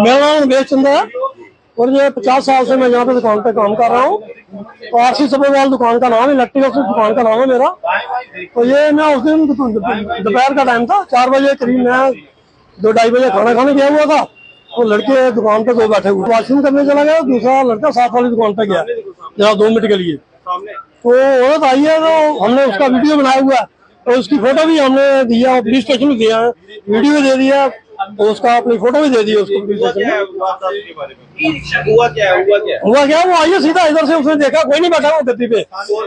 मेरा नाम उमेश चंदा है और ये 50 साल से मैं यहाँ पे दुकान पे काम कर रहा हूँ। तो आरसी सब्बरवाल दुकान का नाम, इलेक्ट्रिकल दुकान का नाम है मेरा। तो ये मैं उस दिन दोपहर का टाइम था, 4 बजे करीब मैं 2-2:30 बजे खाना खाने गया हुआ था। तो लड़के दुकान पे 2 बैठे हुए, वॉशरूम करने चला गया, दूसरा लड़का साथ वाली दुकान पे गया जरा 2 मिनट के लिए। तो औरत आई है, तो हमने उसका वीडियो बनाया हुआ है, तो उसकी फोटो भी हमने दिया, पुलिस स्टेशन में दिया है, वीडियो भी दे दिया, तो उसका अपनी फोटो भी दे दी उसको पुलिस स्टेशन में। हुआ क्या, वो आई है सीधा इधर से, उसने देखा कोई नहीं बैठा वो गद्दी पे,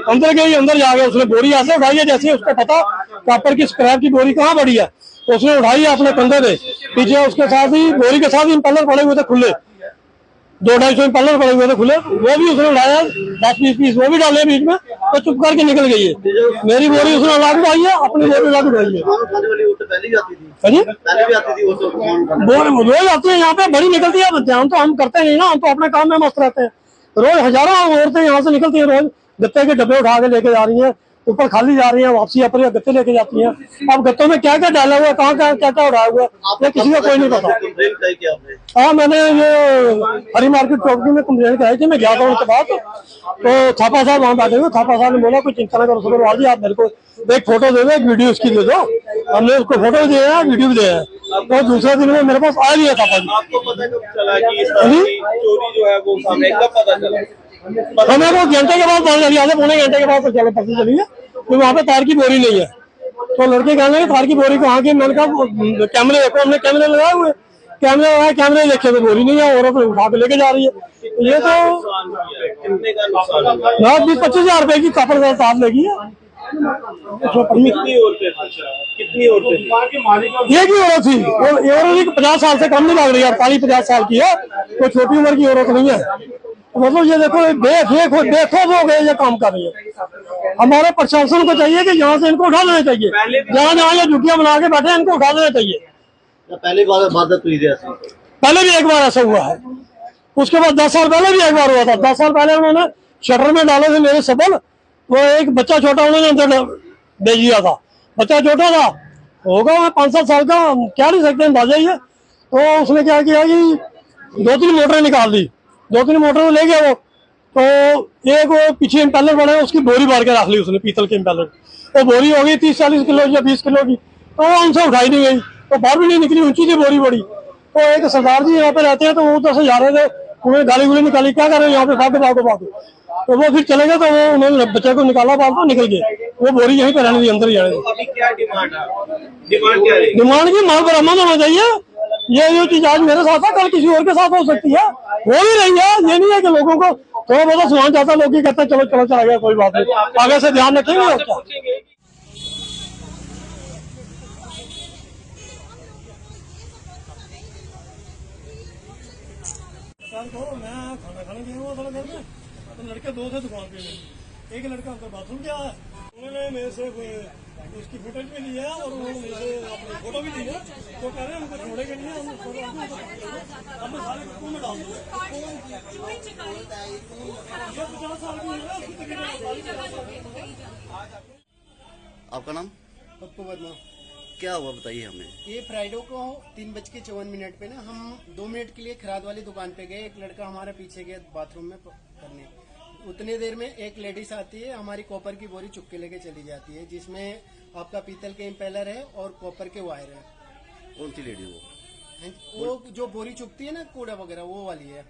अंदर गई, अंदर जाके उसने बोरी ऐसे उठाई है जैसे उसको पता कापर की स्क्रैप की बोरी कहाँ पड़ी है, तो उसने उठाई है अपने कंधे पे। पीछे उसके साथ ही बोरी के साथ ही इम्पेलर पड़े हुए थे खुले, 200-250 इम्पेलर पड़े हुए थे खुले, वो भी उसने उठाया, 10-20 पीस वो भी डाले बीच में, तो चुप करके निकल गई है। मेरी बोरी उसने अलग उठाई है, अपनी बोरी अलग उठाई है। रोज आती है यहाँ पे, बड़ी निकलती है, हम तो हम करते नहीं ना, हम तो अपने काम में मस्त रहते हैं। रोज हजारों औरतें यहाँ से निकलती है, रोज गत्ते के डब्बे उठा के लेके जा रही है, ऊपर खाली जा रही है, वापसी अपने गत्ते लेके जाती है। अब गत्तों में क्या क्या डाला हुआ है, कहाँ क्या क्या उठाया हुआ है, किसी को कोई नहीं पता। हाँ, मैंने ये हरी मार्केट चौकी में कंप्लेंट कराई थी, मैं गया था उनके पास, तो थापा साहब वहाँ बैठे हुए, थापा साहब ने बोला कोई चिंता न करो सब्बरवाल जी, आप मेरे को एक फोटो दे दो, एक वीडियो उसकी दे दो। हमने उसको फोटो भी दिया है, वीडियो भी दिया है, और दूसरे दिन में मेरे पास आ गया थापा जी। आपको पता कब चला कि इस तरह की चोरी जो है वो सामने कब पता चला? हमें वो घंटे के बाद पता चली, आधे पौने घंटे के बाद पता चली है कि वहाँ पे तार की बोरी नहीं है। तो लड़के कहने लगे तार की बोरी कहाँ की, मैंने कहा कैमरे देखो, हमने कैमरे लगाए हुए, कैमरे लगाए, कैमरे देखे तो बोरी नहीं है, औरत उठा के लेके जा रही है। ये तो कितने का नुकसान हुआ? 20-25 हजार रुपए की कापड़ का तार लगी है। कितनी औरतें ये की औरत थी, औरत 50 साल से कम नहीं लग रही है, 48-50 साल की है, कोई छोटी उम्र की औरत नहीं है। मतलब ये देखो बेखौफ हो गए ये काम कर रही है। हमारे प्रशासन को चाहिए कि यहाँ से इनको उठा लेना चाहिए, जहाँ जहाँ ये झुटियां बना के बैठे इनको उठा लेना चाहिए। पहली बार वारदात हुई थी? पहले भी एक बार ऐसा हुआ है, उसके बाद 10 साल पहले भी एक बार हुआ था। 10 साल पहले उन्होंने शटर में डाले थे मेरे सबल, वो एक बच्चा छोटा उन्होंने अंदर भेज दिया था, बच्चा छोटा था, होगा वह 5-7 साल का, क्या नहीं सकते अंदाजा ही है। तो उसने क्या किया कि 2-3 मोटरें निकाल दी, 2-3 मोटर ले गया वो, तो एक वो पीछे इम्पेलर बना है उसकी बोरी भर के रख ली उसने, पीतल के इम्पेलर, तो बोरी हो गई 30-40 किलो या 20 किलो की, तो वो उनसे उठाई नहीं गई, तो बाहर भी नहीं निकली, ऊंची थी बोरी बड़ी। तो एक सरदार जी यहाँ पे रहते हैं, तो वो उधर से जा रहे थे, उन्हें गाली गुली निकाली, क्या कर रहे हैं यहाँ पे, भागो। तो वो फिर चले गए, तो वो उन्होंने बच्चे को निकाला बाहर, तो निकल गए, वो बोरी यहीं पे रहने दी, अंदर ही जाने दी। अभी क्या डिमांड है? डिमांड क्या है? डिमांड की माल बरामद होना चाहिए। ये चीज आज मेरे साथ है, कल किसी और के साथ हो सकती है, हो ही रही है। ये नहीं है कि लोगों को थोड़ा बहुत सामान जाता, लोग ही कहते हैं चलो चलो चला गया, कोई बात नहीं, आगे से ध्यान रखेंगे और क्या। मैं खाना खाने गया हुआ था घर में, तो लड़के 2 थे दुकान पे, एक लड़का अंदर बाथरूम गया है, उन्होंने मेरे से उसकी फुटेज भी ली है और उन्होंने मेरे से अपनी फोटो भी ली है, तो कह रहे हैं हमको छोड़ेंगे नहीं, हमने सारे कुत्तों में डाल दिया। 50 साल की है। आपका नाम? पप्पू वर्मा। क्या हुआ बताइए हमें। ये फ्राइडे को 3:54 पे ना हम 2 मिनट के लिए खराद वाली दुकान पे गए, एक लड़का हमारे पीछे गया बाथरूम में करने, उतने देर में एक लेडीज आती है, हमारी कॉपर की बोरी चुप के लेके चली जाती है, जिसमें आपका पीतल के इम्पेलर है और कॉपर के वायर है। कौन सी लेडी वो जो बोरी चुपती है ना कूड़ा वगैरह, वो वाली है।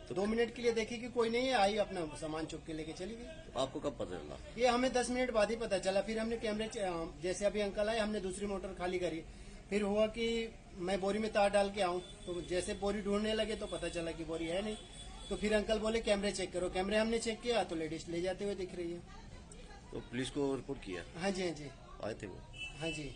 तो 2 मिनट के लिए देखी कि कोई नहीं है, आई अपना सामान चुप के लेके चली गई। तो आपको कब पता चला? ये हमें 10 मिनट बाद ही पता चला। फिर हमने कैमरे, जैसे अभी अंकल आए, हमने दूसरी मोटर खाली करी, फिर हुआ कि मैं बोरी में तार डाल के आऊं, तो जैसे बोरी ढूंढने लगे तो पता चला कि बोरी है नहीं। तो फिर अंकल बोले कैमरे चेक करो, कैमरे हमने चेक किया तो लेडीज ले जाते हुए दिख रही है। तो पुलिस को रिपोर्ट किया? हाँ जी, हाँ जी, आए थे वो? हाँ जी।